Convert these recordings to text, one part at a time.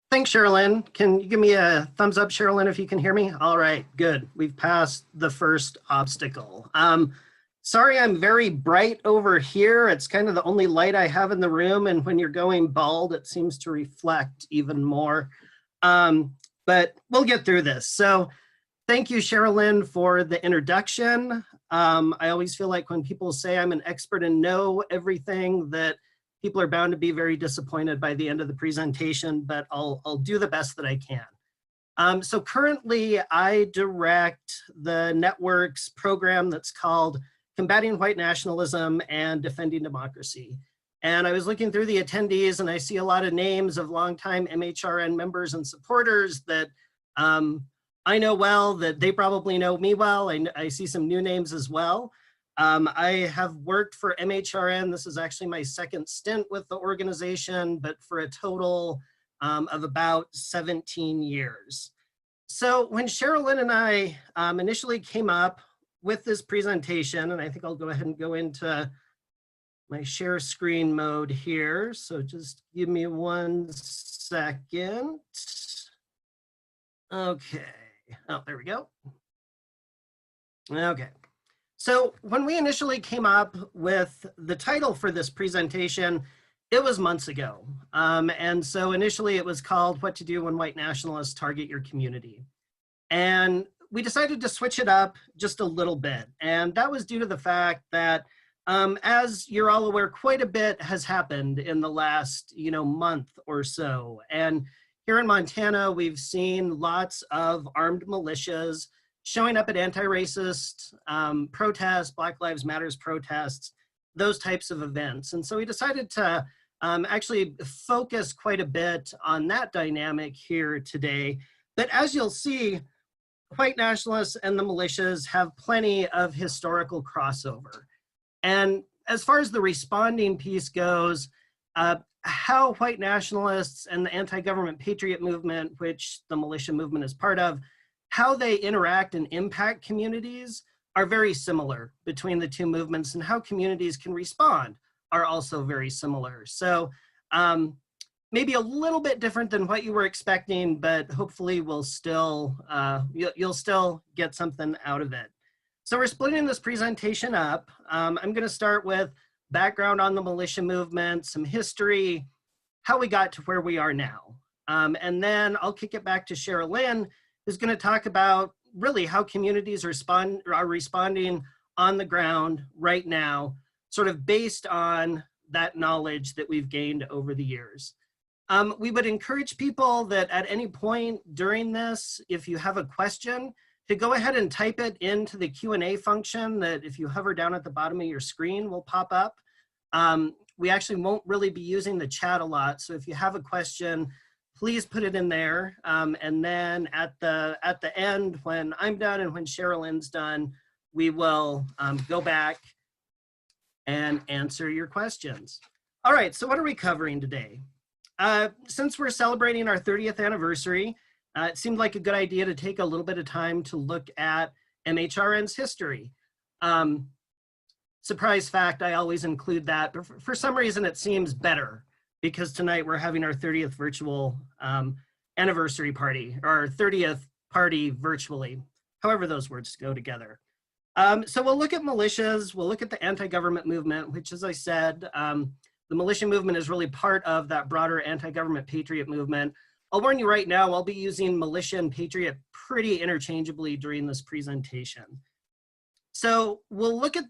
Thanks, Sherilyn. Can you give me a thumbs up, Sherilyn, if you can hear me? All right, good. We've passed the first obstacle. Sorry, I'm very bright over here. It's kind of the only light I have in the room, and when you're going bald, it seems to reflect even more. But we'll get through this. So thank you, Sherilyn, for the introduction. I always feel like when people say I'm an expert and know everything, that people are bound to be very disappointed by the end of the presentation, but I'll do the best that I can. So currently I direct the network's program that's called Combating White Nationalism and Defending Democracy. And I was looking through the attendees and I see a lot of names of longtime MHRN members and supporters that I know well, that they probably know me well. I see some new names as well. I have worked for MHRN. This is actually my second stint with the organization, but for a total of about 17 years. So when Sherilyn and I initially came up with this presentation, and I think I'll go ahead and go into my share screen mode here. So just give me 1 second. Okay. Oh, there we go. Okay. So when we initially came up with the title for this presentation, it was months ago. And so initially it was called What to Do When White Nationalists Target Your Community. And we decided to switch it up just a little bit. And that was due to the fact that, as you're all aware, quite a bit has happened in the last, month or so. And here in Montana, we've seen lots of armed militias showing up at anti-racist protests, Black Lives Matters protests, those types of events. And so we decided to actually focus quite a bit on that dynamic here today. But as you'll see, white nationalists and the militias have plenty of historical crossover. And as far as the responding piece goes, how white nationalists and the anti-government patriot movement, which the militia movement is part of, how they interact and impact communities are very similar between the two movements, and how communities can respond are also very similar. So maybe a little bit different than what you were expecting, but hopefully we'll still, you'll still get something out of it. So we're splitting this presentation up. I'm gonna start with background on the militia movement, some history, how we got to where we are now. And then I'll kick it back to Sherilyn, who's gonna talk about really how communities are responding on the ground right now, sort of based on that knowledge that we've gained over the years. We would encourage people that at any point during this, if you have a question, to go ahead and type it into the Q&A function that if you hover down at the bottom of your screen will pop up. We actually won't really be using the chat a lot, so if you have a question, please put it in there. And then at the end, when I'm done and when Sherilyn's done, we will go back and answer your questions. All right, so what are we covering today? Since we're celebrating our 30th anniversary, it seemed like a good idea to take a little bit of time to look at MHRN's history. Surprise fact, I always include that, but for some reason it seems better because tonight we're having our 30th virtual anniversary party, or our 30th party virtually, however those words go together. So we'll look at militias, we'll look at the anti-government movement, which, as I said, the militia movement is really part of that broader anti-government patriot movement. I'll warn you right now, I'll be using militia and patriot pretty interchangeably during this presentation. So we'll look at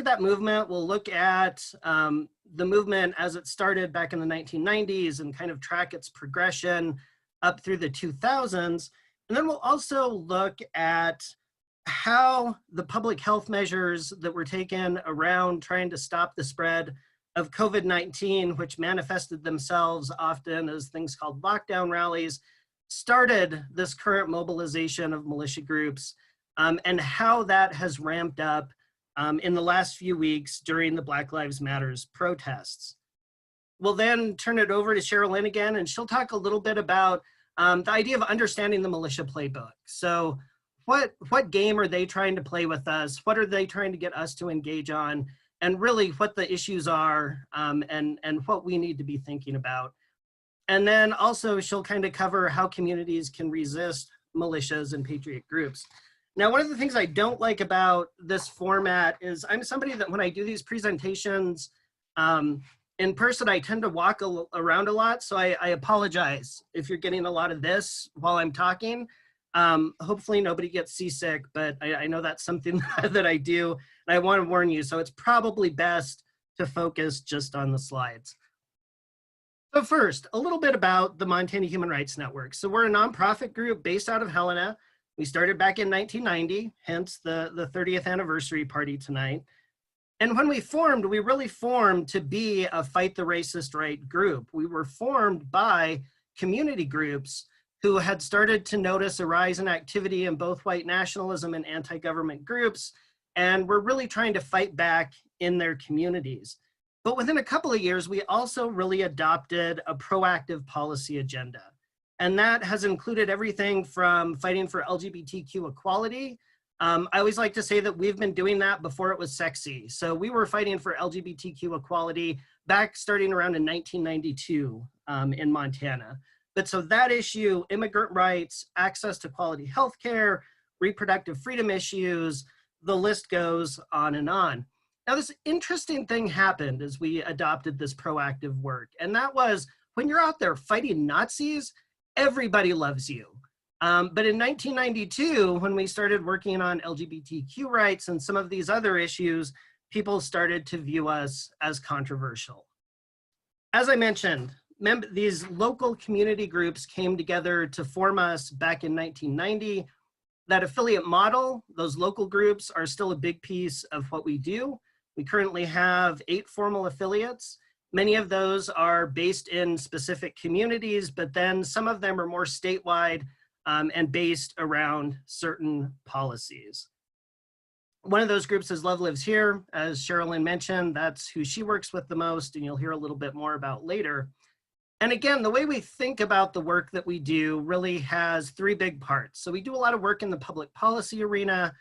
that movement. We'll look at the movement as it started back in the 1990s and kind of track its progression up through the 2000s. And then we'll also look at how the public health measures that were taken around trying to stop the spread of COVID-19, which manifested themselves often as things called lockdown rallies, started this current mobilization of militia groups, and how that has ramped up in the last few weeks during the Black Lives Matters protests. We'll then turn it over to Sherilyn again, and she'll talk a little bit about the idea of understanding the militia playbook. So what game are they trying to play with us? What are they trying to get us to engage on? And really what the issues are and what we need to be thinking about. And then also she'll kind of cover how communities can resist militias and patriot groups. Now, one of the things I don't like about this format is I'm somebody that when I do these presentations in person, I tend to walk around a lot. So I apologize if you're getting a lot of this while I'm talking. Hopefully nobody gets seasick, but I know that's something that I do. And I want to warn you, so it's probably best to focus just on the slides. So first, a little bit about the Montana Human Rights Network. So we're a nonprofit group based out of Helena. We started back in 1990, hence the 30th anniversary party tonight. And when we formed, we really formed to be a fight the racist right group. We were formed by community groups who had started to notice a rise in activity in both white nationalism and anti-government groups, and we're really trying to fight back in their communities. But within a couple of years, we also really adopted a proactive policy agenda. And that has included everything from fighting for LGBTQ equality. I always like to say that we've been doing that before it was sexy. So we were fighting for LGBTQ equality back starting around in 1992 in Montana. But so that issue, immigrant rights, access to quality healthcare, reproductive freedom issues, the list goes on and on. Now, this interesting thing happened as we adopted this proactive work, and that was when you're out there fighting Nazis, everybody loves you. But in 1992, when we started working on LGBTQ rights and some of these other issues, people started to view us as controversial. As I mentioned, these local community groups came together to form us back in 1990. That affiliate model, those local groups are still a big piece of what we do. We currently have 8 formal affiliates. Many of those are based in specific communities, but then some of them are more statewide and based around certain policies. One of those groups is Love Lives Here. As Sherilyn mentioned, that's who she works with the most, and you'll hear a little bit more about later. And again, the way we think about the work that we do really has 3 big parts. So we do a lot of work in the public policy arena.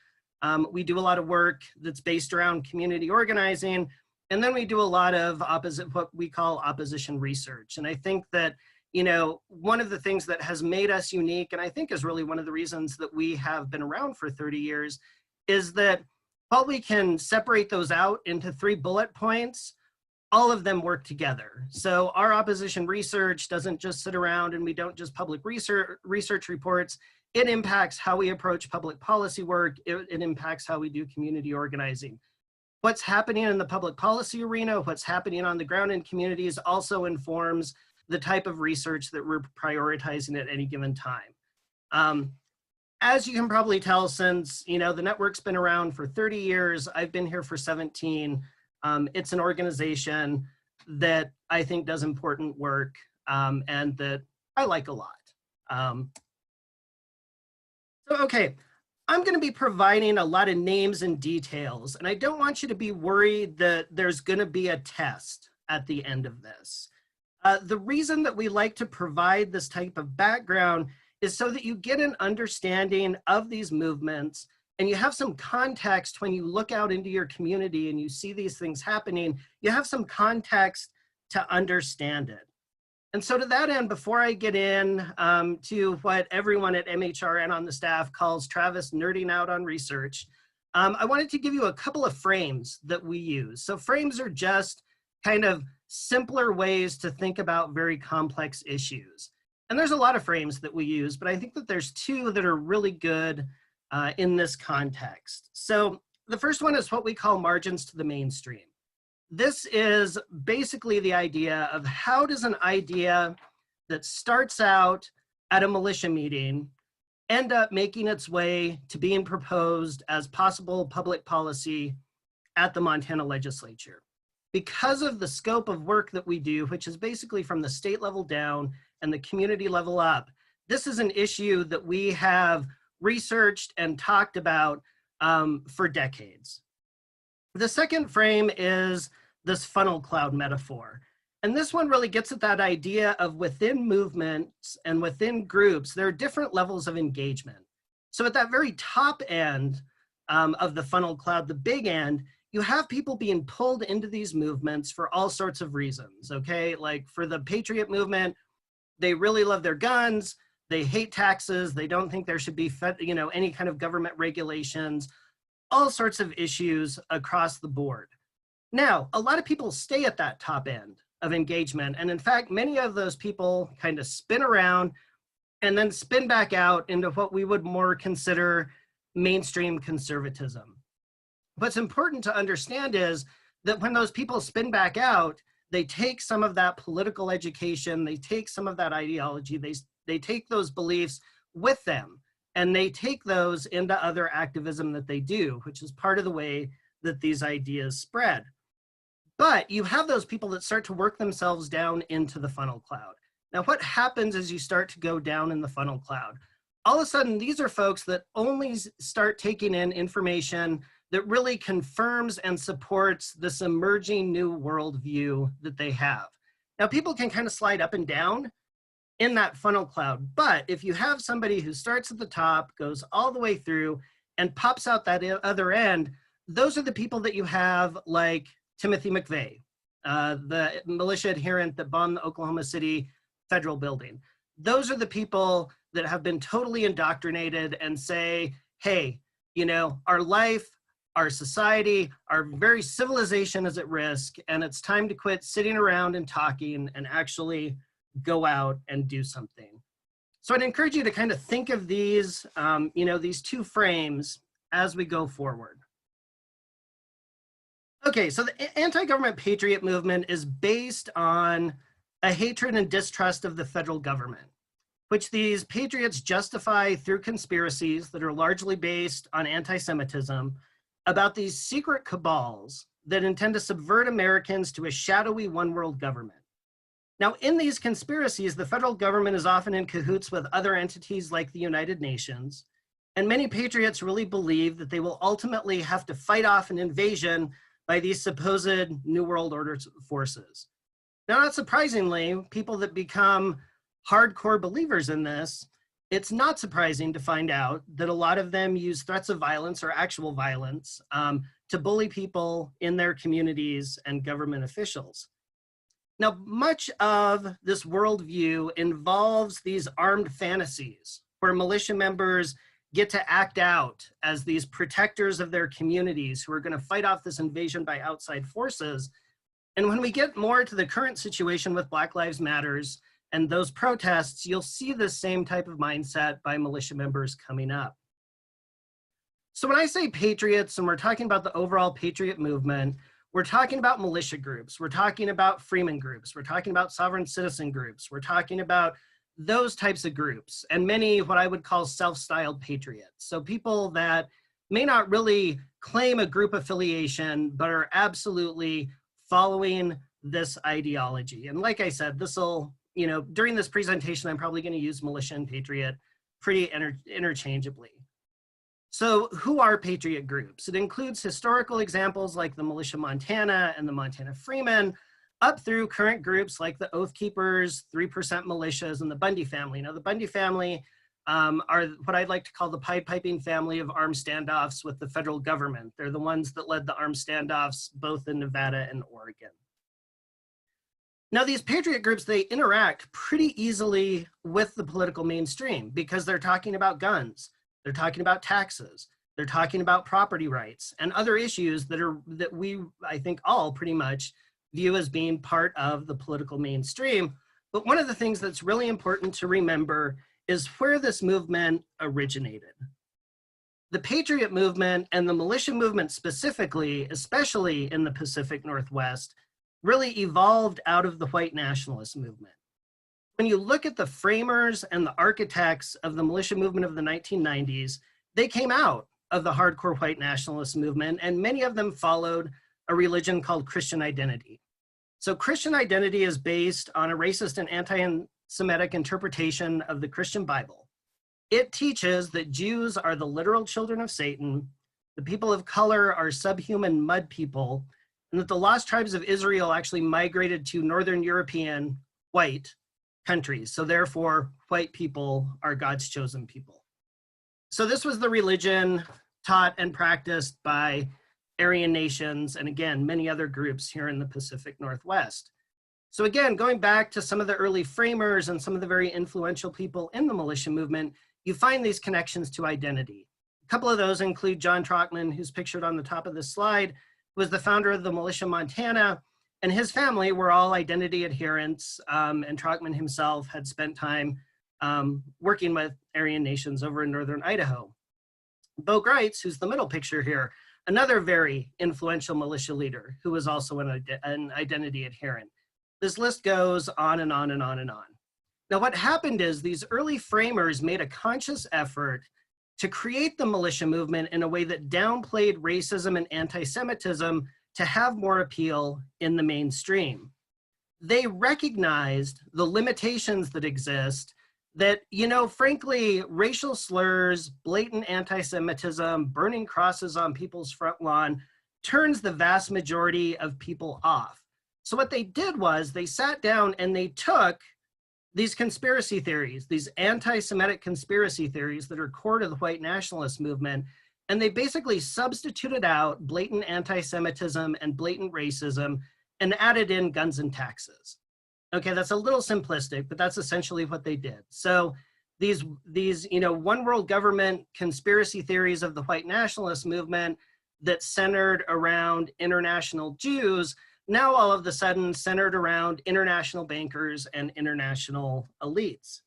We do a lot of work that's based around community organizing. And then we do a lot of what we call opposition research. And I think that, you know, one of the things that has made us unique, and I think is really one of the reasons that we have been around for 30 years, is that while we can separate those out into 3 bullet points, all of them work together. So our opposition research doesn't just sit around and we don't just public research reports. It impacts how we approach public policy work. It impacts how we do community organizing. What's happening in the public policy arena, what's happening on the ground in communities also informs the type of research that we're prioritizing at any given time. As you can probably tell, since the network's been around for 30 years, I've been here for 17. It's an organization that I think does important work and that I like a lot. So, okay, I'm going to be providing a lot of names and details, and I don't want you to be worried that there's going to be a test at the end of this. The reason that we like to provide this type of background is so that you get an understanding of these movements and you have some context when you look out into your community and you see these things happening, you have some context to understand it. And so to that end, before I get in to what everyone at MHRN on the staff calls Travis nerding out on research, I wanted to give you a couple of frames that we use. So frames are just kind of simpler ways to think about very complex issues. And there's a lot of frames that we use, but I think that there's 2 that are really good in this context. So the first one is what we call margins to the mainstream. This is basically the idea of how does an idea that starts out at a militia meeting end up making its way to being proposed as possible public policy at the Montana legislature. Because of the scope of work that we do, which is basically from the state level down and the community level up, this is an issue that we have researched and talked about for decades. The second frame is this funnel cloud metaphor. And this one really gets at that idea of within movements and within groups, there are different levels of engagement. So at that very top end of the funnel cloud, the big end, you have people being pulled into these movements for all sorts of reasons, okay? Like for the Patriot movement, They really love their guns. They hate taxes. They don't think there should be, any kind of government regulations, all sorts of issues across the board. Now, a lot of people stay at that top end of engagement. And in fact, many of those people kind of spin around and then spin back out into what we would more consider mainstream conservatism. What's important to understand is that when those people spin back out, they take some of that political education, they take some of that ideology, they take those beliefs with them, and they take those into other activism that they do, which is part of the way that these ideas spread. But you have those people that start to work themselves down into the funnel cloud. Now, what happens as you start to go down in the funnel cloud? All of a sudden, these are folks that only start taking in information that really confirms and supports this emerging new worldview that they have. Now, people can kind of slide up and down in that funnel cloud, but if you have somebody who starts at the top, goes all the way through, and pops out that other end, those are the people that you have, like Timothy McVeigh, the militia adherent that bombed the Oklahoma City federal building. Those are the people that have been totally indoctrinated and say, hey, our life, our society, our very civilization is at risk, and it's time to quit sitting around and talking and actually go out and do something. So I'd encourage you to kind of think of these, these two frames as we go forward. Okay, so the anti-government patriot movement is based on a hatred and distrust of the federal government, which these patriots justify through conspiracies that are largely based on anti-Semitism about these secret cabals that intend to subvert Americans to a shadowy one-world government. Now, in these conspiracies, the federal government is often in cahoots with other entities like the United Nations, and many patriots really believe that they will ultimately have to fight off an invasion by these supposed New World Order forces. Now, not surprisingly, people that become hardcore believers in this, it's not surprising to find out that a lot of them use threats of violence or actual violence to bully people in their communities and government officials. Now, much of this worldview involves these armed fantasies where militia members get to act out as these protectors of their communities who are going to fight off this invasion by outside forces. And when we get more to the current situation with Black Lives Matters and those protests, you'll see the same type of mindset by militia members coming up. So when I say patriots and we're talking about the overall patriot movement, we're talking about militia groups, we're talking about freeman groups, we're talking about sovereign citizen groups, we're talking about those types of groups, and many what I would call self-styled patriots. So people that may not really claim a group affiliation, but are absolutely following this ideology. And like I said, during this presentation, I'm probably going to use militia and patriot pretty interchangeably. So who are patriot groups? It includes historical examples like the Militia Montana and the Montana Freemen, up through current groups like the Oath Keepers, 3% Militias, and the Bundy family. Now, the Bundy family are what I'd like to call the Pied Piping family of armed standoffs with the federal government. They're the ones that led the armed standoffs both in Nevada and Oregon. Now, these patriot groups, they interact pretty easily with the political mainstream because they're talking about guns, they're talking about taxes, they're talking about property rights and other issues that we, I think, all pretty much view as being part of the political mainstream. But one of the things that's really important to remember is where this movement originated. The patriot movement and the militia movement specifically, especially in the Pacific Northwest, really evolved out of the white nationalist movement. When you look at the framers and the architects of the militia movement of the 1990s, they came out of the hardcore white nationalist movement, and many of them followed a religion called Christian identity. So Christian identity is based on a racist and anti-Semitic interpretation of the Christian Bible. It teaches that Jews are the literal children of Satan, the people of color are subhuman mud people, and that the lost tribes of Israel actually migrated to Northern European white countries. So therefore, white people are God's chosen people. So this was the religion taught and practiced by Aryan nations, and again, many other groups here in the Pacific Northwest. So again, going back to some of the early framers and some of the very influential people in the militia movement, you find these connections to identity. A couple of those include John Trockman, who's pictured on the top of this slide, who was the founder of the Militia Montana, and his family were all identity adherents, and Trockman himself had spent time working with Aryan nations over in northern Idaho. Bo Greitz, who's the middle picture here, another very influential militia leader who was also an identity adherent. This list goes on and on and on and on. Now, what happened is these early framers made a conscious effort to create the militia movement in a way that downplayed racism and anti-Semitism to have more appeal in the mainstream. They recognized the limitations that exist, that, you know, frankly, racial slurs, blatant anti-Semitism, burning crosses on people's front lawn turns the vast majority of people off. So what they did was they sat down and they took these conspiracy theories, these anti-Semitic conspiracy theories that are core to the white nationalist movement, and they basically substituted out blatant anti-Semitism and blatant racism and added in guns and taxes. Okay, that's a little simplistic, but that's essentially what they did. So these one world government conspiracy theories of the white nationalist movement that centered around international Jews, now all of a sudden centered around international bankers and international elites.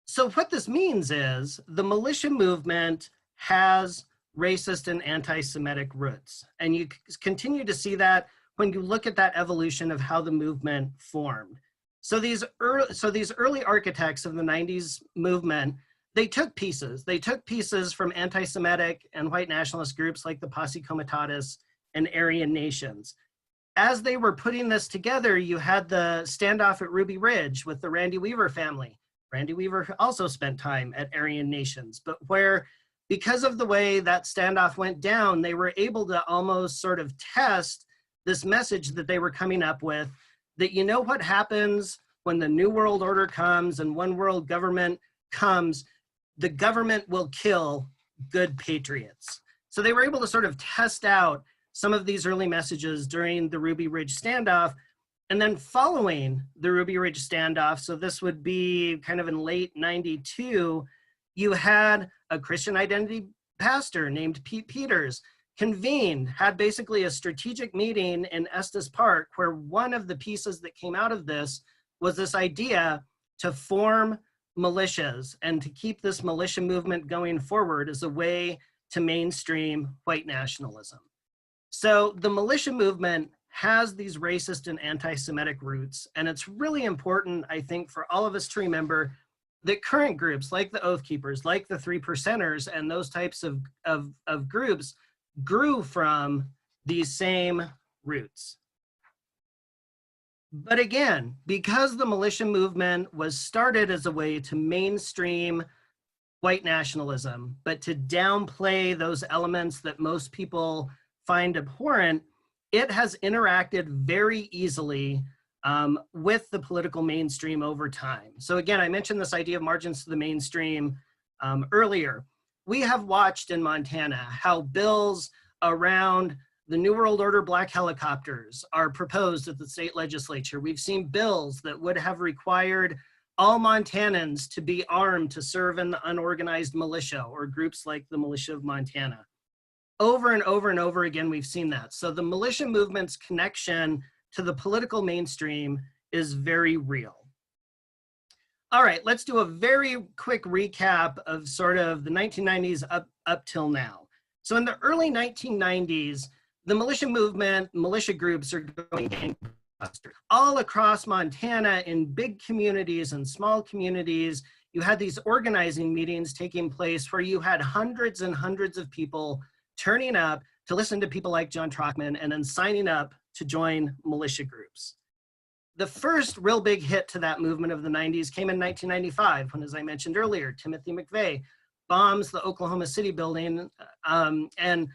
So what this means is the militia movement has racist and anti-Semitic roots. And you continue to see that when you look at that evolution of how the movement formed. So these early architects of the 90s movement, they took pieces. They took pieces from anti-Semitic and white nationalist groups like the Posse Comitatus and Aryan nations. As they were putting this together, you had the standoff at Ruby Ridge with the Randy Weaver family. Randy Weaver also spent time at Aryan nations, but where, because of the way that standoff went down, they were able to almost sort of test this message that they were coming up with, that you know what happens when the New World Order comes and one world government comes, the government will kill good patriots. So they were able to sort of test out some of these early messages during the Ruby Ridge standoff. And then following the Ruby Ridge standoff, so this would be kind of in late 92, you had a Christian identity pastor named Pete Peters convened, had basically a strategic meeting in Estes Park, where one of the pieces that came out of this was this idea to form militias and to keep this militia movement going forward as a way to mainstream white nationalism. So the militia movement has these racist and anti-Semitic roots, and it's really important, I think, for all of us to remember that current groups like the Oath Keepers, like the 3 Percenters, and those types of groups grew from these same roots. But again, because the militia movement was started as a way to mainstream white nationalism, but to downplay those elements that most people find abhorrent, it has interacted very easily with the political mainstream over time. So again, I mentioned this idea of margins to the mainstream earlier. We have watched in Montana how bills around the New World Order black helicopters are proposed at the state legislature. We've seen bills that would have required all Montanans to be armed to serve in the unorganized militia or groups like the Militia of Montana. Over and over and over again, we've seen that. So the militia movement's connection to the political mainstream is very real. All right, let's do a very quick recap of sort of the 1990s up till now. So in the early 1990s, the militia movement, militia groups are going gangbusters. All across Montana in big communities and small communities, you had these organizing meetings taking place where you had hundreds and hundreds of people turning up to listen to people like John Trockman and then signing up to join militia groups. The first real big hit to that movement of the 90s came in 1995 when, as I mentioned earlier, Timothy McVeigh bombs the Oklahoma City building. And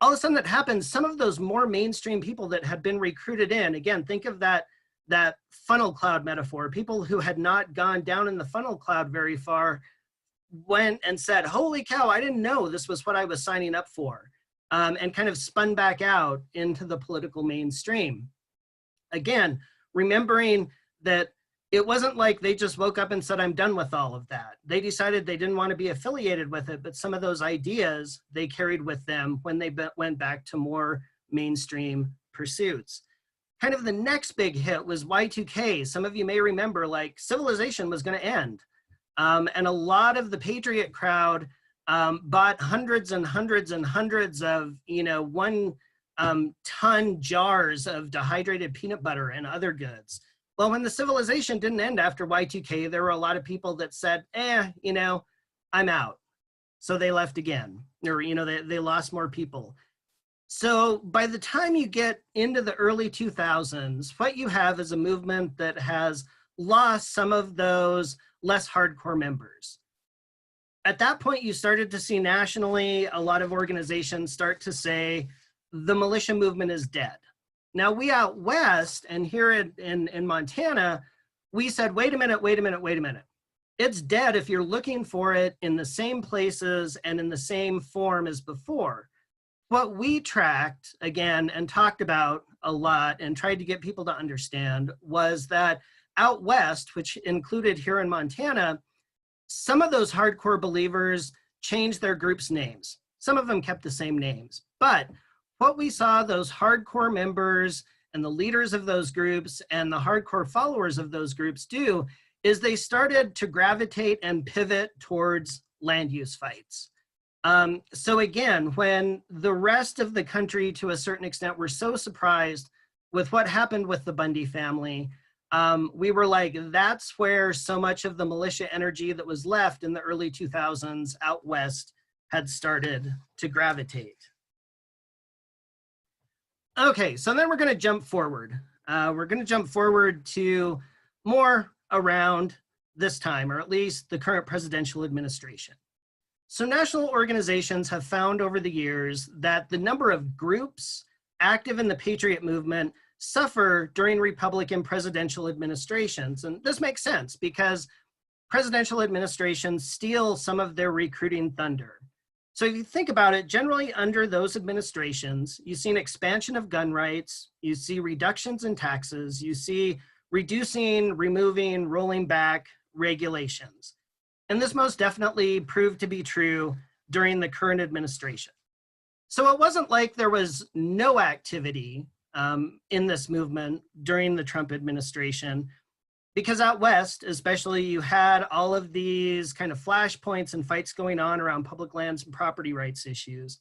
all of a sudden that happens, some of those more mainstream people that had been recruited in, again, think of that funnel cloud metaphor, people who had not gone down in the funnel cloud very far went and said, holy cow, I didn't know this was what I was signing up for, and kind of spun back out into the political mainstream. again, remembering that it wasn't like they just woke up and said, I'm done with all of that. They decided they didn't want to be affiliated with it, but some of those ideas they carried with them when they went back to more mainstream pursuits. Kind of the next big hit was Y2K. Some of you may remember, like, civilization was going to end. And a lot of the Patriot crowd bought hundreds and hundreds and hundreds of, 1-ton jars of dehydrated peanut butter and other goods. Well, when the civilization didn't end after Y2K, there were a lot of people that said, I'm out. So they left again, or, they lost more people. So by the time you get into the early 2000s, what you have is a movement that has lost some of those less hardcore members. At that point, you started to see nationally a lot of organizations start to say the militia movement is dead. Now, we out west and here in Montana, we said, wait a minute. It's dead if you're looking for it in the same places and in the same form as before. What we tracked, again, and talked about a lot and tried to get people to understand was that out west, which included here in Montana, some of those hardcore believers changed their groups' names. Some of them kept the same names. But what we saw those hardcore members and the leaders of those groups and the hardcore followers of those groups do is they started to gravitate and pivot towards land use fights. So again, when the rest of the country, to a certain extent, were so surprised with what happened with the Bundy family, we were like, that's where so much of the militia energy that was left in the early 2000s out west had started to gravitate. Okay, so then we're going to jump forward. We're going to jump forward to more around this time, or at least the current presidential administration. So national organizations have found over the years that the number of groups active in the Patriot movement suffer during Republican presidential administrations. And this makes sense because presidential administrations steal some of their recruiting thunder. So if you think about it, generally under those administrations, you see an expansion of gun rights, you see reductions in taxes, you see reducing, removing, rolling back regulations. And this most definitely proved to be true during the current administration. So it wasn't like there was no activity in this movement during the Trump administration, because out west, especially, you had all of these kind of flashpoints and fights going on around public lands and property rights issues.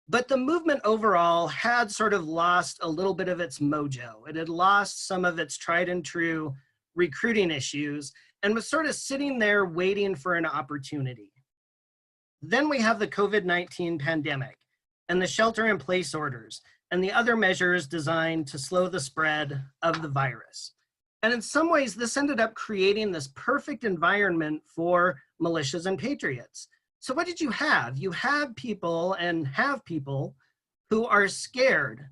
But the movement overall had sort of lost a little bit of its mojo. It had lost some of its tried and true recruiting issues and was sort of sitting there waiting for an opportunity. Then we have the COVID-19 pandemic and the shelter-in-place orders and the other measures designed to slow the spread of the virus. And in some ways, this ended up creating this perfect environment for militias and patriots. So what did you have? You have people who are scared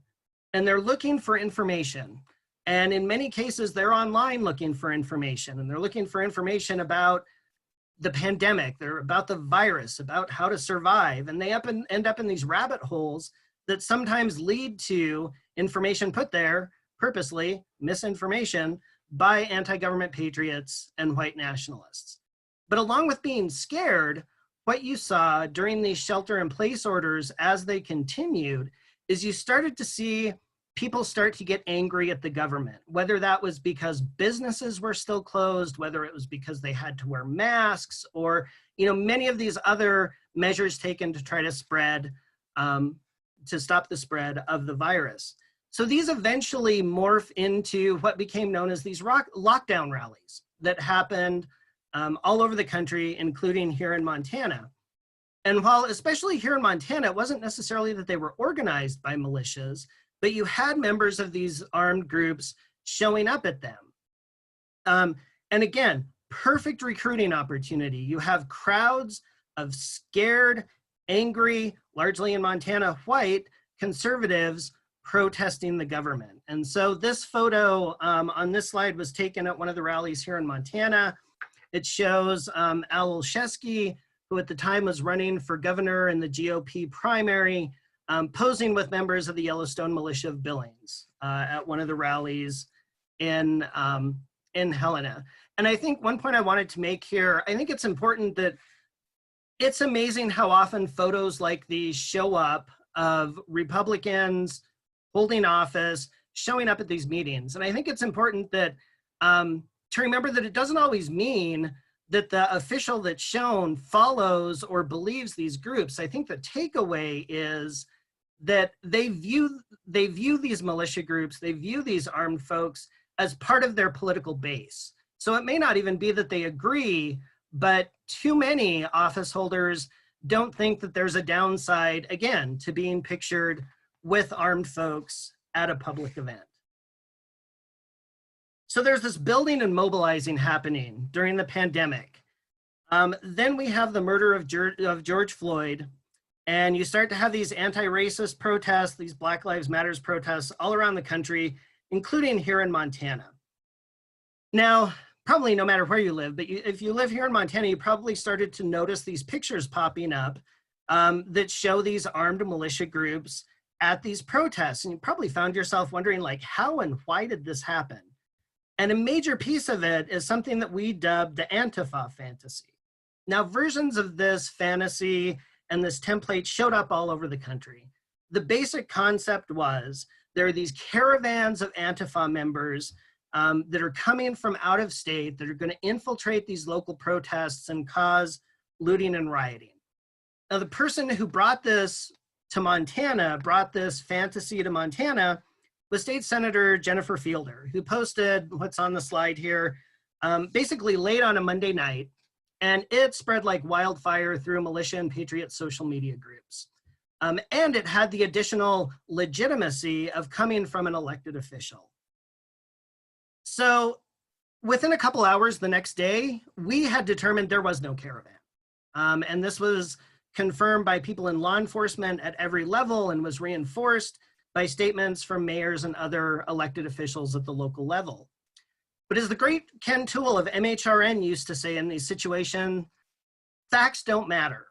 and they're looking for information. And in many cases, they're online looking for information, and they're looking for information about the pandemic, they're about the virus, about how to survive. And they end up in these rabbit holes that sometimes lead to information put there, purposely, misinformation, by anti-government patriots and white nationalists. But along with being scared, what you saw during these shelter-in-place orders as they continued is you started to see people start to get angry at the government, whether that was because businesses were still closed, whether it was because they had to wear masks, or many of these other measures taken to try to spread, to stop the spread of the virus. So these eventually morph into what became known as these lockdown rallies that happened all over the country, including here in Montana. And while, especially here in Montana, it wasn't necessarily that they were organized by militias, but you had members of these armed groups showing up at them. And again, perfect recruiting opportunity. You have crowds of scared, angry, largely in Montana, white conservatives protesting the government. And so this photo on this slide was taken at one of the rallies here in Montana. It shows Al Olszewski, who at the time was running for governor in the GOP primary, posing with members of the Yellowstone Militia of Billings at one of the rallies in Helena. And I think one point I wanted to make here, I think it's important that it's amazing how often photos like these show up of Republicans holding office, showing up at these meetings. And I think it's important that to remember that it doesn't always mean that the official that's shown follows or believes these groups. I think the takeaway is that they view these militia groups, they view these armed folks as part of their political base. So it may not even be that they agree, but too many office holders don't think that there's a downside, again, to being pictured with armed folks at a public event. So there's this building and mobilizing happening during the pandemic. Then we have the murder of George Floyd, and you start to have these anti-racist protests, these Black Lives Matter protests all around the country, including here in Montana. Now, probably no matter where you live, but if you live here in Montana, you probably started to notice these pictures popping up that show these armed militia groups at these protests. And you probably found yourself wondering, like, how and why did this happen? And a major piece of it is something that we dubbed the Antifa fantasy. Now, versions of this fantasy and this template showed up all over the country. The basic concept was there are these caravans of Antifa members that are coming from out of state that are going to infiltrate these local protests and cause looting and rioting. Now, the person who brought this to Montana, brought this fantasy to Montana, was State Senator Jennifer Fielder, who posted what's on the slide here, basically late on a Monday night, and it spread like wildfire through militia and patriot social media groups. And it had the additional legitimacy of coming from an elected official. So within a couple hours the next day, we had determined there was no caravan. And this was confirmed by people in law enforcement at every level and was reinforced by statements from mayors and other elected officials at the local level. But as the great Ken Toole of MHRN used to say in these situations, facts don't matter.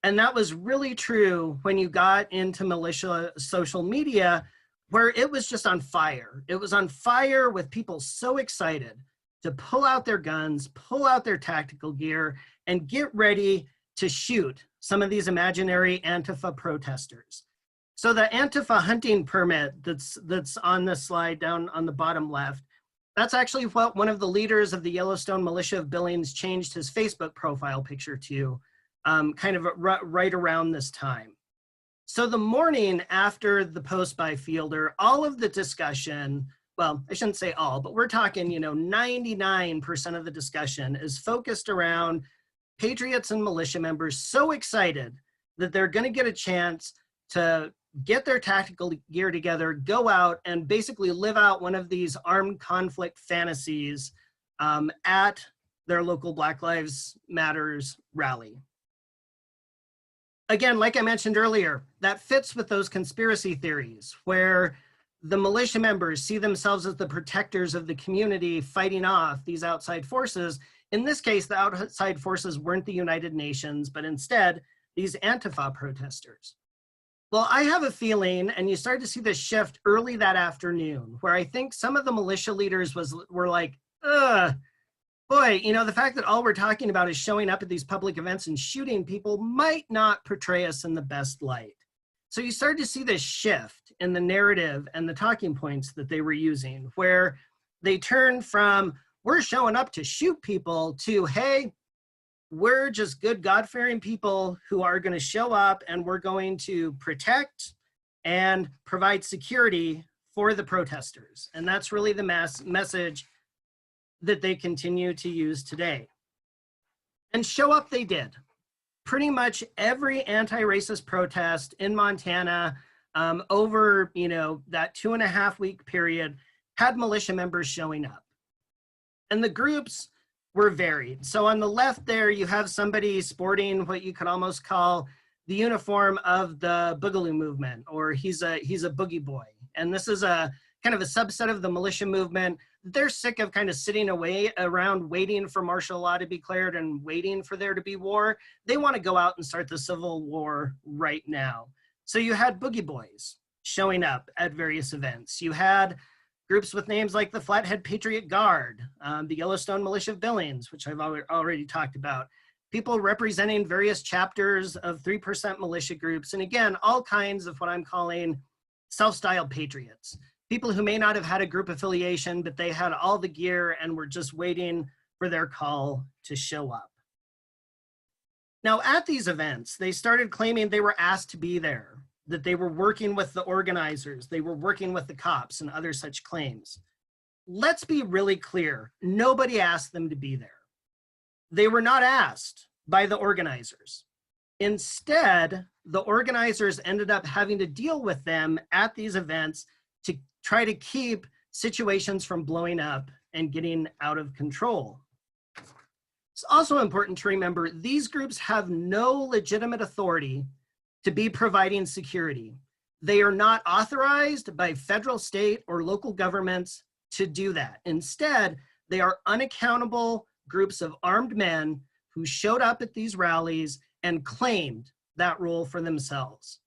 And that was really true when you got into militia social media, where it was just on fire. It was on fire with people so excited to pull out their guns, pull out their tactical gear, and get ready to shoot some of these imaginary Antifa protesters. So the Antifa hunting permit that's on this slide down on the bottom left, that's actually what one of the leaders of the Yellowstone Militia of Billings changed his Facebook profile picture to, kind of right around this time. So the morning after the post by Fielder, all of the discussion, well, I shouldn't say all, but we're talking, 99% of the discussion is focused around patriots and militia members so excited that they're going to get a chance to get their tactical gear together, go out and basically live out one of these armed conflict fantasies at their local Black Lives Matters rally. Again, like I mentioned earlier, that fits with those conspiracy theories where the militia members see themselves as the protectors of the community fighting off these outside forces. In this case, the outside forces weren't the United Nations, but instead these Antifa protesters. Well, I have a feeling, and you start to see this shift early that afternoon, where I think some of the militia leaders were like, boy, the fact that all we're talking about is showing up at these public events and shooting people might not portray us in the best light. So you start to see this shift in the narrative and the talking points that they were using, where they turn from, we're showing up to shoot people, to, hey, we're just good God-fearing people who are going to show up and we're going to protect and provide security for the protesters. And that's really the message that they continue to use today. And show up they did. Pretty much every anti-racist protest in Montana over that 2.5 week period had militia members showing up. And the groups were varied. So on the left there, you have somebody sporting what you could almost call the uniform of the Boogaloo movement, or he's a boogie boy. And this is a kind of a subset of the militia movement. They're sick of kind of sitting around waiting for martial law to be declared and waiting for there to be war. They want to go out and start the Civil War right now. So you had Boogie Boys showing up at various events. You had groups with names like the Flathead Patriot Guard, the Yellowstone Militia of Billings, which I've already talked about, people representing various chapters of 3% militia groups, and again, all kinds of what I'm calling self-styled patriots, people who may not have had a group affiliation, but they had all the gear and were just waiting for their call to show up. Now, at these events, they started claiming they were asked to be there, that they were working with the organizers, they were working with the cops, and other such claims. Let's be really clear, nobody asked them to be there. They were not asked by the organizers. Instead, the organizers ended up having to deal with them at these events to try to keep situations from blowing up and getting out of control. It's also important to remember these groups have no legitimate authority to be providing security. They are not authorized by federal, state, or local governments to do that. Instead, they are unaccountable groups of armed men who showed up at these rallies and claimed that role for themselves.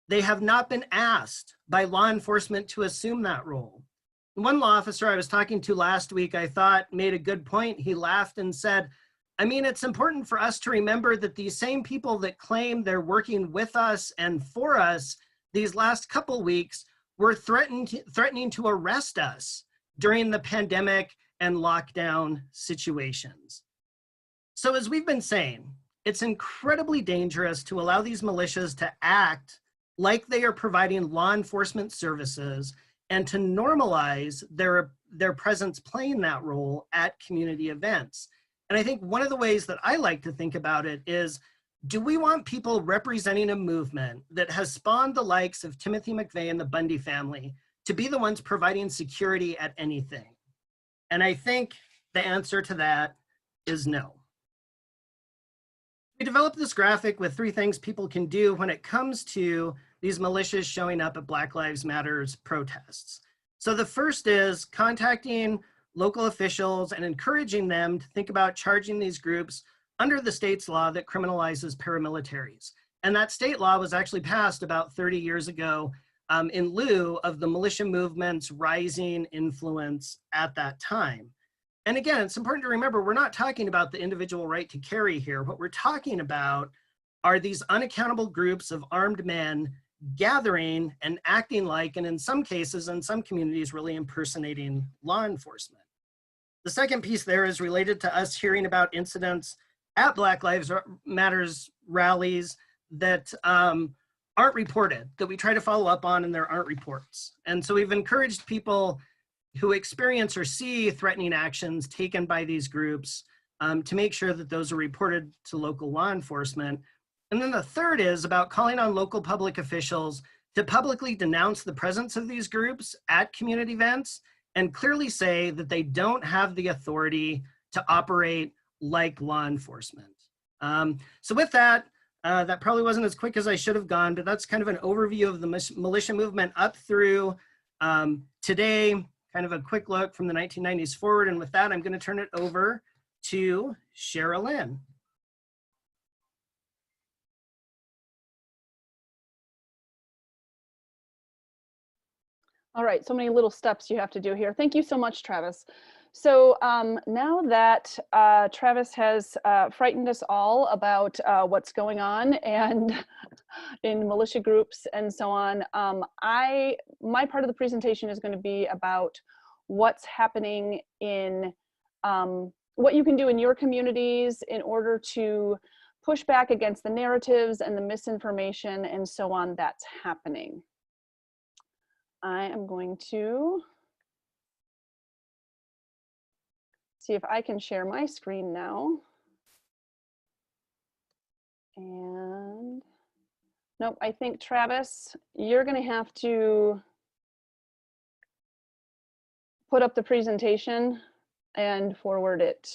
They have not been asked by law enforcement to assume that role. One law officer I was talking to last week, I thought made a good point. He laughed and said, I mean, it's important for us to remember that these same people that claim they're working with us and for us these last couple weeks were threatening to arrest us during the pandemic and lockdown situations. So as we've been saying, it's incredibly dangerous to allow these militias to act like they are providing law enforcement services and to normalize their presence playing that role at community events. And I think one of the ways that I like to think about it is, do we want people representing a movement that has spawned the likes of Timothy McVeigh and the Bundy family to be the ones providing security at anything? And I think the answer to that is no. We developed this graphic with 3 things people can do when it comes to these militias showing up at Black Lives Matter's protests. So the first is contacting local officials and encouraging them to think about charging these groups under the state's law that criminalizes paramilitaries. And that state law was actually passed about 30 years ago in lieu of the militia movement's rising influence at that time. And again, it's important to remember, we're not talking about the individual right to carry here. What we're talking about are these unaccountable groups of armed men gathering and acting like, and in some cases, in some communities, really impersonating law enforcement. The second piece there is related to us hearing about incidents at Black Lives Matters rallies that aren't reported, that we try to follow up on and there aren't reports. And so we've encouraged people who experience or see threatening actions taken by these groups to make sure that those are reported to local law enforcement. And then the third is about calling on local public officials to publicly denounce the presence of these groups at community events and clearly say that they don't have the authority to operate like law enforcement. So with that, that probably wasn't as quick as I should have gone, but that's kind of an overview of the militia movement up through today, kind of a quick look from the 1990s forward. And with that, I'm going to turn it over to Sherilyn. All right, so many little steps you have to do here. Thank you so much, Travis. So now that Travis has frightened us all about what's going on and in militia groups and so on, my part of the presentation is going to be about what's happening in what you can do in your communities in order to push back against the narratives and the misinformation and so on that's happening. I am going to see if I can share my screen now. And nope, I think Travis, you're going to have to put up the presentation and forward it.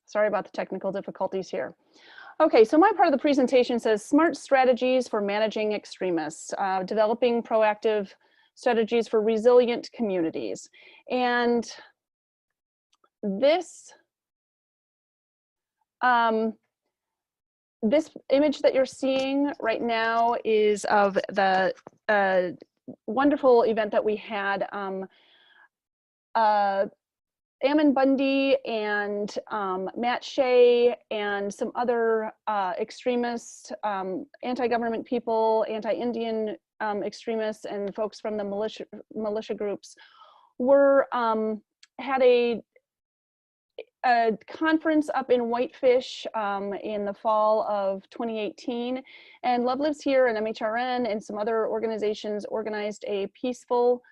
Sorry about the technical difficulties here. Okay, so my part of the presentation says smart strategies for managing extremists, developing proactive strategies for resilient communities. And this, this image that you're seeing right now is of the wonderful event that we had. Ammon Bundy and Matt Shea and some other extremists, anti-government people, anti-Indian extremists, and folks from the militia groups were had a conference up in Whitefish in the fall of 2018, and Love Lives Here and MHRN and some other organizations organized a peaceful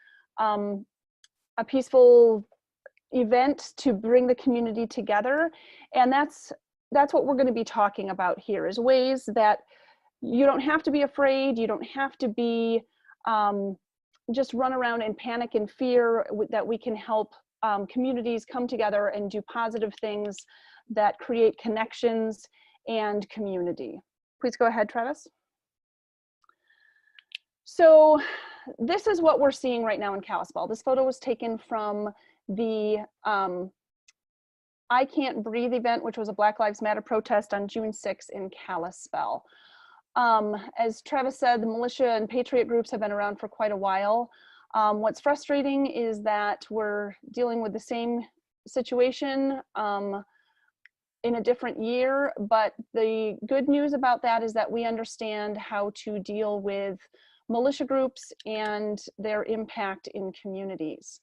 event to bring the community together. And that's what we're going to be talking about here, is ways that you don't have to be afraid, you don't have to be just run around in panic and fear, that we can help communities come together and do positive things that create connections and community. Please go ahead, Travis. So this is what we're seeing right now in Kalispell. This photo was taken from the I Can't Breathe event, which was a Black Lives Matter protest on June 6th in Kalispell. As Travis said, the militia and patriot groups have been around for quite a while. What's frustrating is that we're dealing with the same situation in a different year, but the good news about that is that we understand how to deal with militia groups and their impact in communities.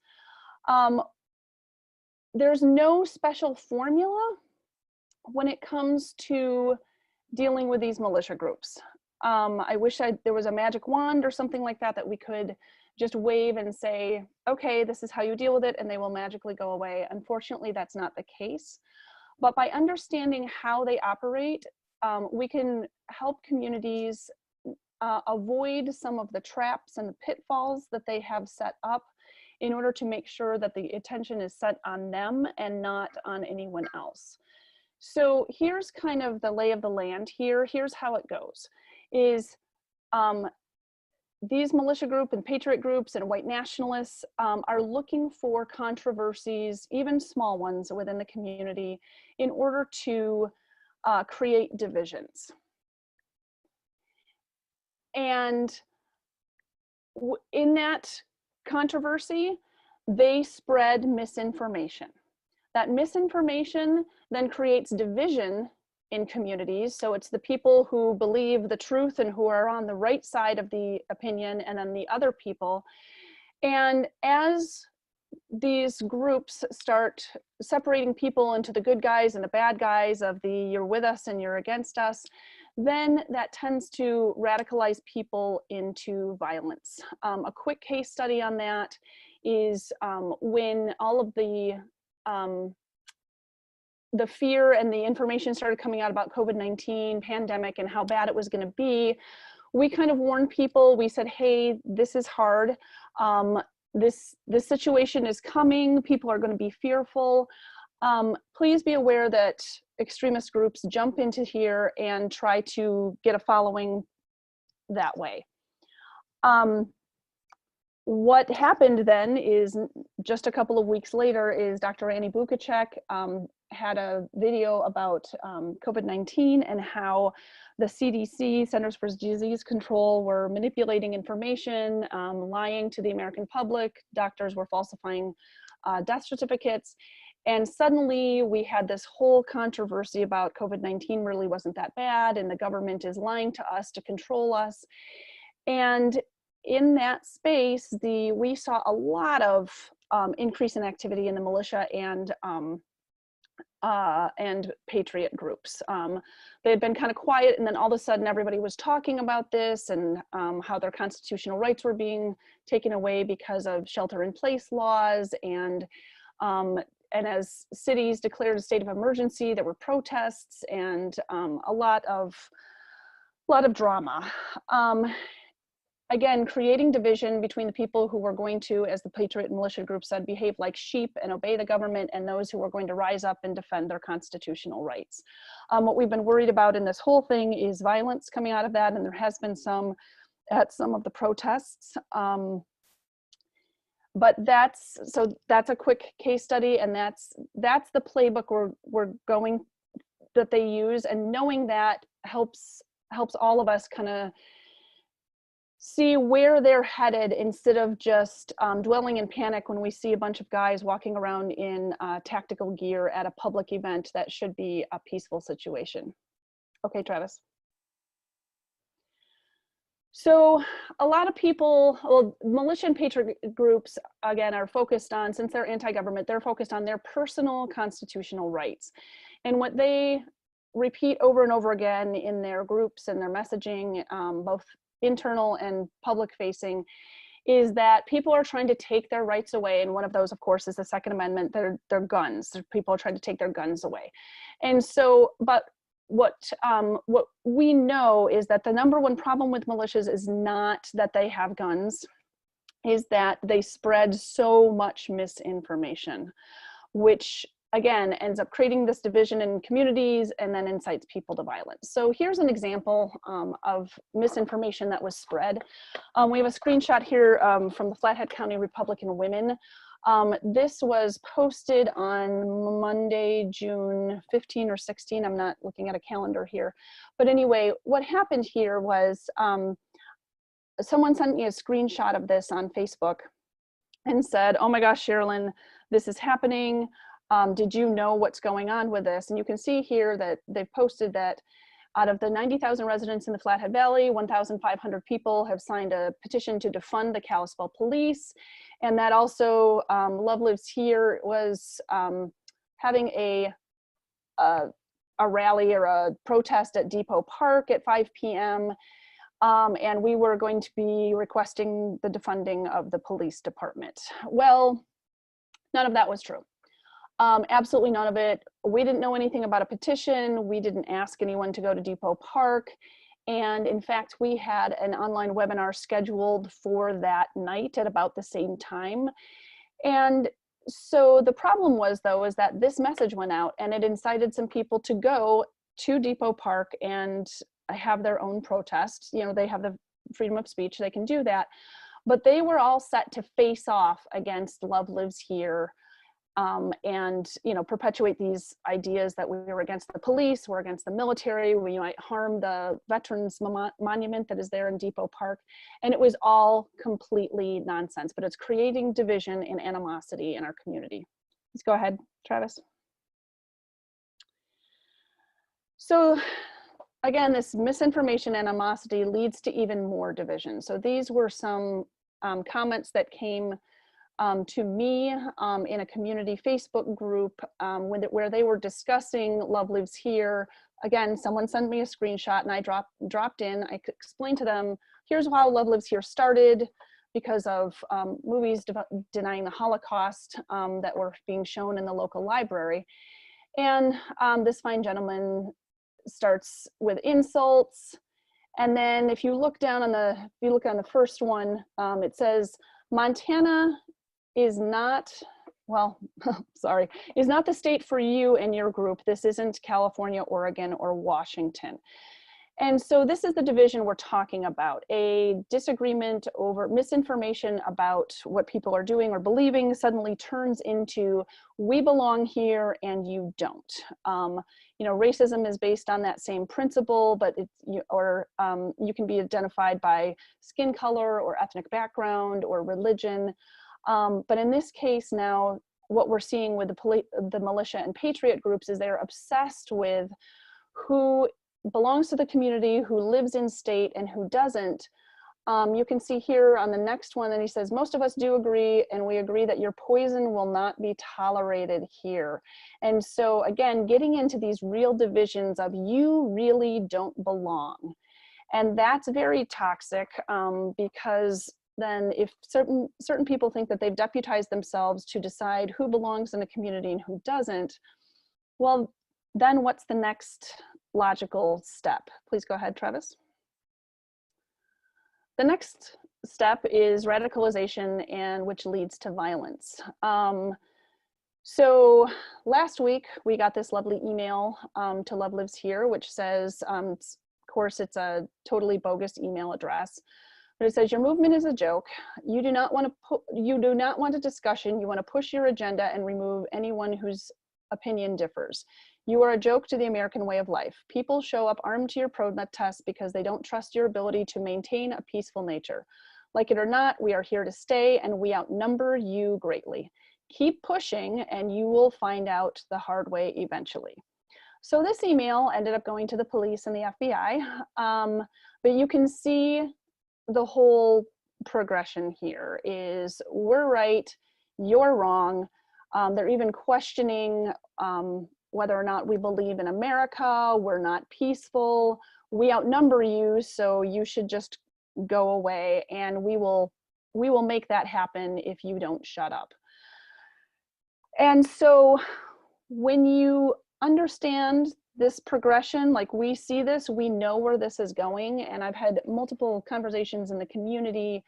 There's no special formula when it comes to dealing with these militia groups. I wish there was a magic wand or something like that that we could just wave and say, okay, this is how you deal with it, and they will magically go away. Unfortunately, that's not the case. But by understanding how they operate, we can help communities avoid some of the traps and the pitfalls that they have set up, in order to make sure that the attention is set on them and not on anyone else. So here's kind of the lay of the land here. Here's how it goes, is these militia group and patriot groups and white nationalists are looking for controversies, even small ones within the community, in order to create divisions. And in that controversy, they spread misinformation. That misinformation then creates division in communities. So it's the people who believe the truth and who are on the right side of the opinion, and then the other people. And as these groups start separating people into the good guys and the bad guys, of the you're with us and you're against us, then that tends to radicalize people into violence. A quick case study on that is when all of the fear and the information started coming out about COVID-19 pandemic and how bad it was going to be, we kind of warned people. We said, hey, this is hard. This situation is coming. People are going to be fearful. Please be aware that extremist groups jump into here and try to get a following that way. What happened then is, just a couple of weeks later, is Dr. Annie Bukacek had a video about COVID-19 and how the CDC, Centers for Disease Control, were manipulating information, lying to the American public. Doctors were falsifying death certificates. And suddenly we had this whole controversy about COVID-19 really wasn't that bad, and the government is lying to us to control us. And in that space, we saw a lot of increase in activity in the militia and patriot groups. They had been kind of quiet, and then all of a sudden everybody was talking about this, and how their constitutional rights were being taken away because of shelter-in-place laws, and as cities declared a state of emergency, there were protests and a lot of drama. again, creating division between the people who were going to, as the Patriot and militia group said, behave like sheep and obey the government, and those who were going to rise up and defend their constitutional rights. What we've been worried about in this whole thing is violence coming out of that, and there has been some at some of the protests. But that's a quick case study, and that's the playbook we're going, that they use, and knowing that helps all of us kind of see where they're headed, instead of just dwelling in panic when we see a bunch of guys walking around in tactical gear at a public event that should be a peaceful situation. Okay, Travis. So a lot of people, well, militia and patriot groups, again, are focused on, since they're anti-government, they're focused on their personal constitutional rights. And what they repeat over and over again in their groups and their messaging, both internal and public facing, is that people are trying to take their rights away. And one of those, of course, is the Second Amendment, their guns. People are trying to take their guns away. And so, but what we know is that the number one problem with militias is not that they have guns, is that they spread so much misinformation, which again ends up creating this division in communities and then incites people to violence. So here's an example of misinformation that was spread. We have a screenshot here from the Flathead County Republican Women. This was posted on Monday, June 15 or 16. I'm not looking at a calendar here. But anyway, what happened here was someone sent me a screenshot of this on Facebook and said, oh my gosh, Sherilyn, this is happening. Did you know what's going on with this? And you can see here that they've posted that out of the 90,000 residents in the Flathead Valley, 1,500 people have signed a petition to defund the Kalispell police. And that also, Love Lives Here was having a rally or a protest at Depot Park at 5 p.m. And we were going to be requesting the defunding of the police department. Well, none of that was true. Absolutely none of it. We didn't know anything about a petition. We didn't ask anyone to go to Depot Park. And in fact, we had an online webinar scheduled for that night at about the same time. And so the problem was, though, is that this message went out and it incited some people to go to Depot Park and have their own protest. You know, they have the freedom of speech, they can do that. But they were all set to face off against Love Lives Here, and, you know, perpetuate these ideas that we were against the police, we're against the military, we might harm the veterans monument that is there in Depot Park. And it was all completely nonsense, but it's creating division and animosity in our community. Let's go ahead, Travis. So again, this misinformation and animosity leads to even more division. So these were some comments that came to me in a community Facebook group where they were discussing Love Lives Here. Again, someone sent me a screenshot and I dropped in. I explained to them, here's how Love Lives Here started, because of movies denying the Holocaust that were being shown in the local library. And this fine gentleman starts with insults. And then if you look down on the first one, it says, Montana is not, well, sorry, is not the state for you and your group. This isn't California, Oregon, or Washington. And so this is the division we're talking about, a disagreement over misinformation about what people are doing or believing suddenly turns into, we belong here and you don't. You know, racism is based on that same principle, but you can be identified by skin color or ethnic background or religion. But in this case now, what we're seeing with the militia and patriot groups is they're obsessed with who belongs to the community, who lives in state, and who doesn't. You can see here on the next one that he says, most of us do agree, and we agree that your poison will not be tolerated here. And so again, getting into these real divisions of you really don't belong. And that's very toxic because then if certain people think that they've deputized themselves to decide who belongs in a community and who doesn't, well, then what's the next logical step? Please go ahead, Travis. The next step is radicalization, and which leads to violence. So last week we got this lovely email to Love Lives Here, which says, of course, it's a totally bogus email address, but it says, your movement is a joke. You do not want a discussion. You want to push your agenda and remove anyone whose opinion differs. You are a joke to the American way of life. People show up armed to your protest because they don't trust your ability to maintain a peaceful nature. Like it or not, we are here to stay, and we outnumber you greatly. Keep pushing and you will find out the hard way eventually. So this email ended up going to the police and the FBI, but you can see the whole progression here is we're right, you're wrong. They're even questioning whether or not we believe in America, we're not peaceful, we outnumber you, so you should just go away, and we will make that happen if you don't shut up. And so when you understand this progression, like we see this, we know where this is going. And I've had multiple conversations in the community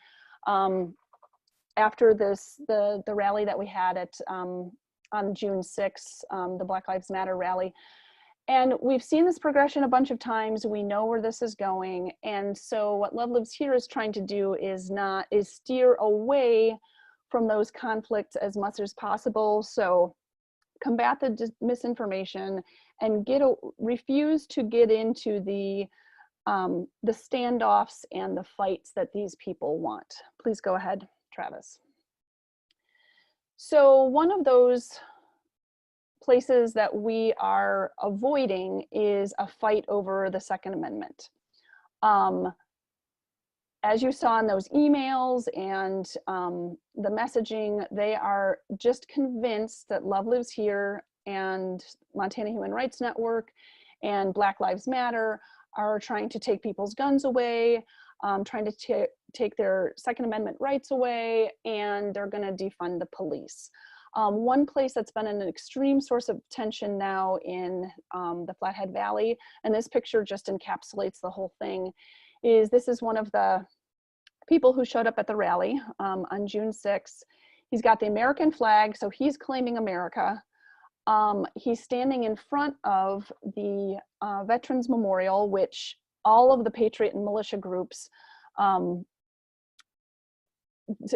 after the rally that we had at on June 6th, the Black Lives Matter rally. And we've seen this progression a bunch of times. We know where this is going. And so what Love Lives Here is trying to do is steer away from those conflicts as much as possible. So combat the misinformation and refuse to get into the standoffs and the fights that these people want. Please go ahead, Travis. So one of those places that we are avoiding is a fight over the Second Amendment. As you saw in those emails and the messaging, they are just convinced that Love Lives Here and Montana Human Rights Network and Black Lives Matter are trying to take people's guns away, trying to take their Second Amendment rights away, and they're going to defund the police. One place that's been an extreme source of tension now in the Flathead Valley, and this picture just encapsulates the whole thing, is this is one of the people who showed up at the rally on June 6th. He's got the American flag, so he's claiming America. He's standing in front of the Veterans Memorial, which all of the patriot and militia groups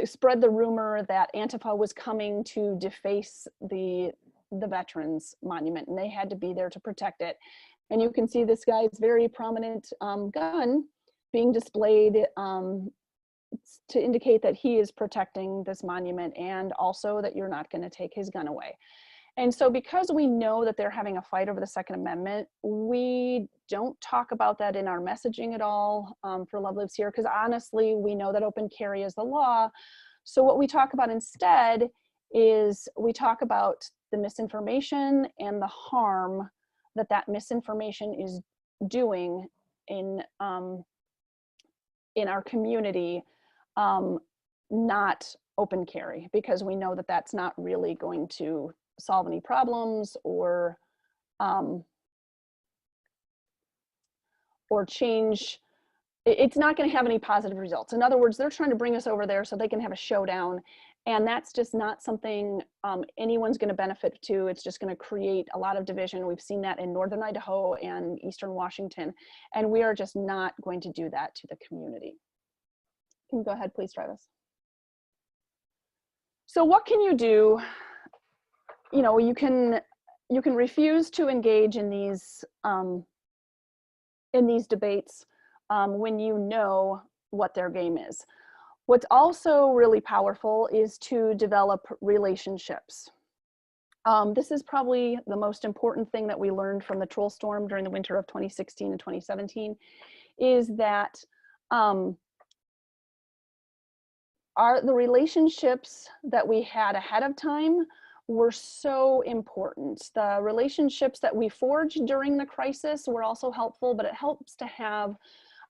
spread the rumor that Antifa was coming to deface the Veterans Monument, and they had to be there to protect it. And you can see this guy's very prominent gun being displayed to indicate that he is protecting this monument, and also that you're not going to take his gun away. And so because we know that they're having a fight over the Second Amendment, we don't talk about that in our messaging at all for Love Lives Here, because honestly, we know that open carry is the law. So what we talk about instead is we talk about the misinformation and the harm that that misinformation is doing in our community, not open carry, because we know that that's not really going to solve any problems or change. It's not going to have any positive results. In other words, they're trying to bring us over there so they can have a showdown, and that's just not something anyone's going to benefit to. It's just going to create a lot of division. We've seen that in northern Idaho and eastern Washington, and we are just not going to do that to the community. Can you go ahead, please, Travis? So what can you do? You know, you can refuse to engage in these debates when you know what their game is. What's also really powerful is to develop relationships. This is probably the most important thing that we learned from the troll storm during the winter of 2016 and 2017, is that the relationships that we had ahead of time were so important. The relationships that we forged during the crisis were also helpful, but it helps to have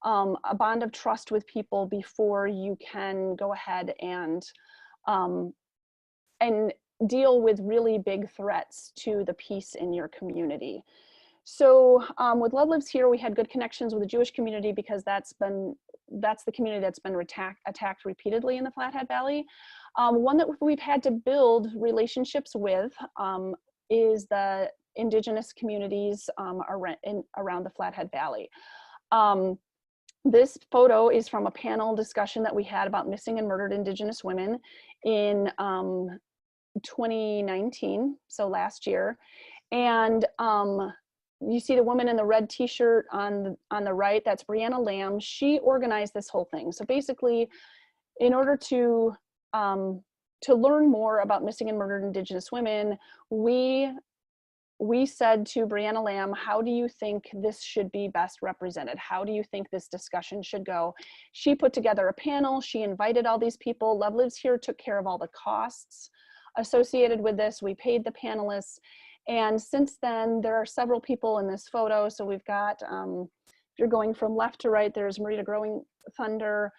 a bond of trust with people before you can go ahead and deal with really big threats to the peace in your community. So with Love Lives Here, we had good connections with the Jewish community because that's been that's the community that's been attacked repeatedly in the Flathead Valley. One that we've had to build relationships with is the indigenous communities around the Flathead Valley. This photo is from a panel discussion that we had about missing and murdered indigenous women in 2019, so last year. And you see the woman in the red t-shirt on the right, that's Brianna Lamb. She organized this whole thing. So basically, in order to learn more about missing and murdered indigenous women, we said to Brianna Lamb, how do you think this should be best represented? How do you think this discussion should go? She put together a panel. She invited all these people. Love Lives Here took care of all the costs associated with this. We paid the panelists. And since then, there are several people in this photo. So we've got, if you're going from left to right, there's Marita Growing Thunder.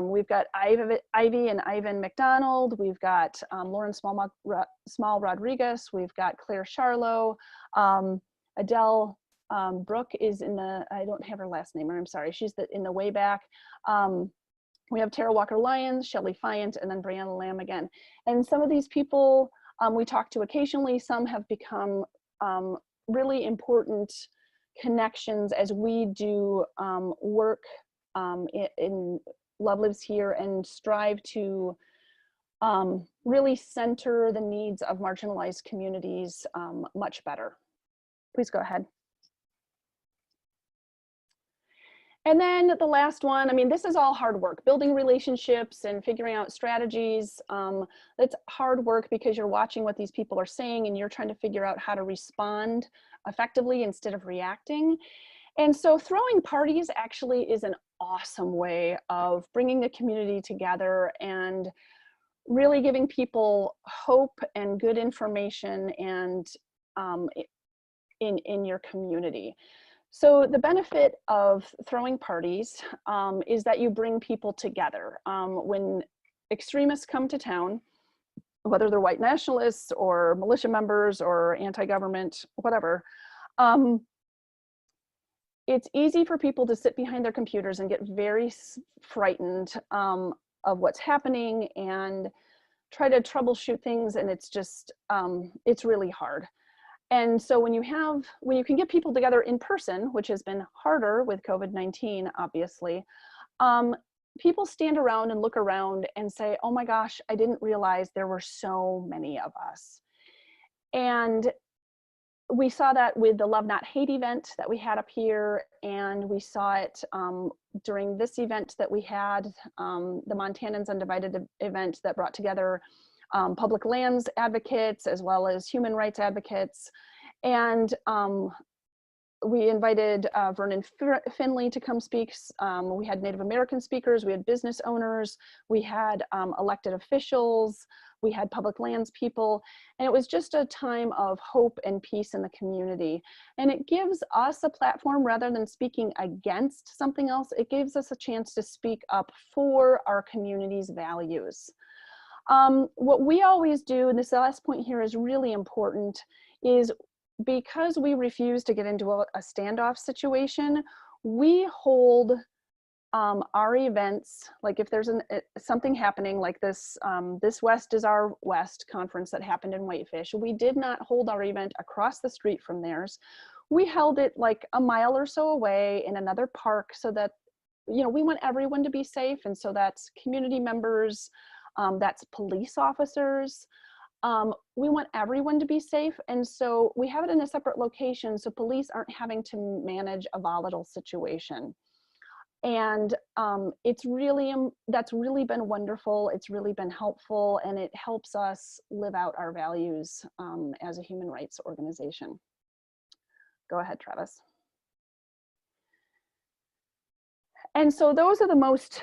We've got Ivy and Ivan McDonald. We've got Lauren Small Rodriguez. We've got Claire Charlo. Adele Brooke is in the, I don't have her last name, I'm sorry. She's in the way back. We have Tara Walker Lyons, Shelley Fiant, and then Brianna Lamb again. And some of these people we talk to occasionally. Some have become really important connections as we do work in Love Lives Here and strive to really center the needs of marginalized communities much better. Please go ahead. And then the last one, I mean, this is all hard work, building relationships and figuring out strategies. That's hard work because you're watching what these people are saying and you're trying to figure out how to respond effectively instead of reacting. And so throwing parties actually is an awesome way of bringing the community together and really giving people hope and good information and in your community. So the benefit of throwing parties is that you bring people together. When extremists come to town, whether they're white nationalists or militia members or anti-government, whatever, it's easy for people to sit behind their computers and get very frightened of what's happening and try to troubleshoot things, and it's just, it's really hard. And so when you can get people together in person, which has been harder with COVID-19, obviously, people stand around and look around and say, oh my gosh, I didn't realize there were so many of us. And we saw that with the Love Not Hate event that we had up here, and we saw it during this event that we had, the Montanans Undivided event that brought together public lands advocates as well as human rights advocates. And we invited Vernon Finley to come speak. We had Native American speakers, we had business owners, we had elected officials, we had public lands people, and it was just a time of hope and peace in the community. And it gives us a platform rather than speaking against something else. It gives us a chance to speak up for our community's values. What we always do, and this last point here is really important, is because we refuse to get into a standoff situation, we hold our events, like if there's something happening like this, this West is Our West conference that happened in Whitefish, we did not hold our event across the street from theirs. We held it like a mile or so away in another park so that, you know, we want everyone to be safe. And so that's community members, that's police officers. We want everyone to be safe. And so we have it in a separate location so police aren't having to manage a volatile situation. And it's really, that's really been wonderful. It's really been helpful, and it helps us live out our values as a human rights organization. Go ahead, Travis. And so those are the most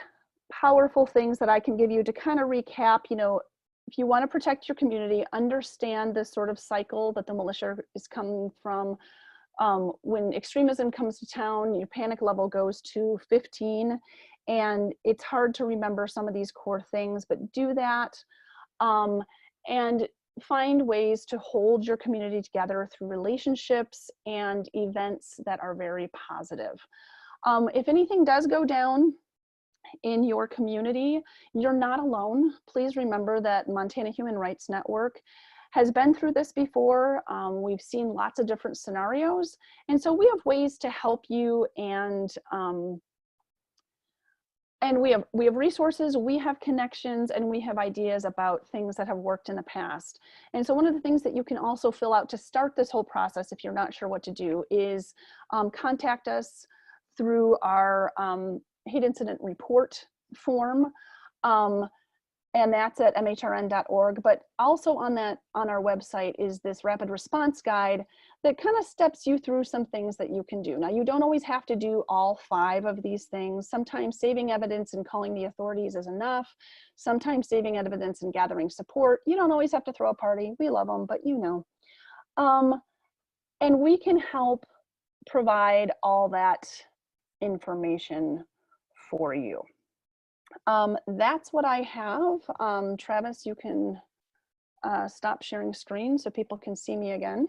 powerful things that I can give you to kind of recap. You know, if you want to protect your community, understand this sort of cycle that the militia is coming from. When extremism comes to town, your panic level goes to 15, and it's hard to remember some of these core things, but do that and find ways to hold your community together through relationships and events that are very positive. If anything does go down, in your community, you're not alone. Please remember that Montana Human Rights Network has been through this before. We've seen lots of different scenarios. And so we have ways to help you, and we have resources, we have connections, and we have ideas about things that have worked in the past. And so one of the things that you can also fill out to start this whole process, if you're not sure what to do, is contact us through our hate incident report form. And that's at mhrn.org. But also on our website is this rapid response guide that kind of steps you through some things that you can do. Now, you don't always have to do all 5 of these things. Sometimes saving evidence and calling the authorities is enough. Sometimes saving evidence and gathering support. You don't always have to throw a party. We love them, but you know. And we can help provide all that information for you. That's what I have. Travis, you can stop sharing screen so people can see me again.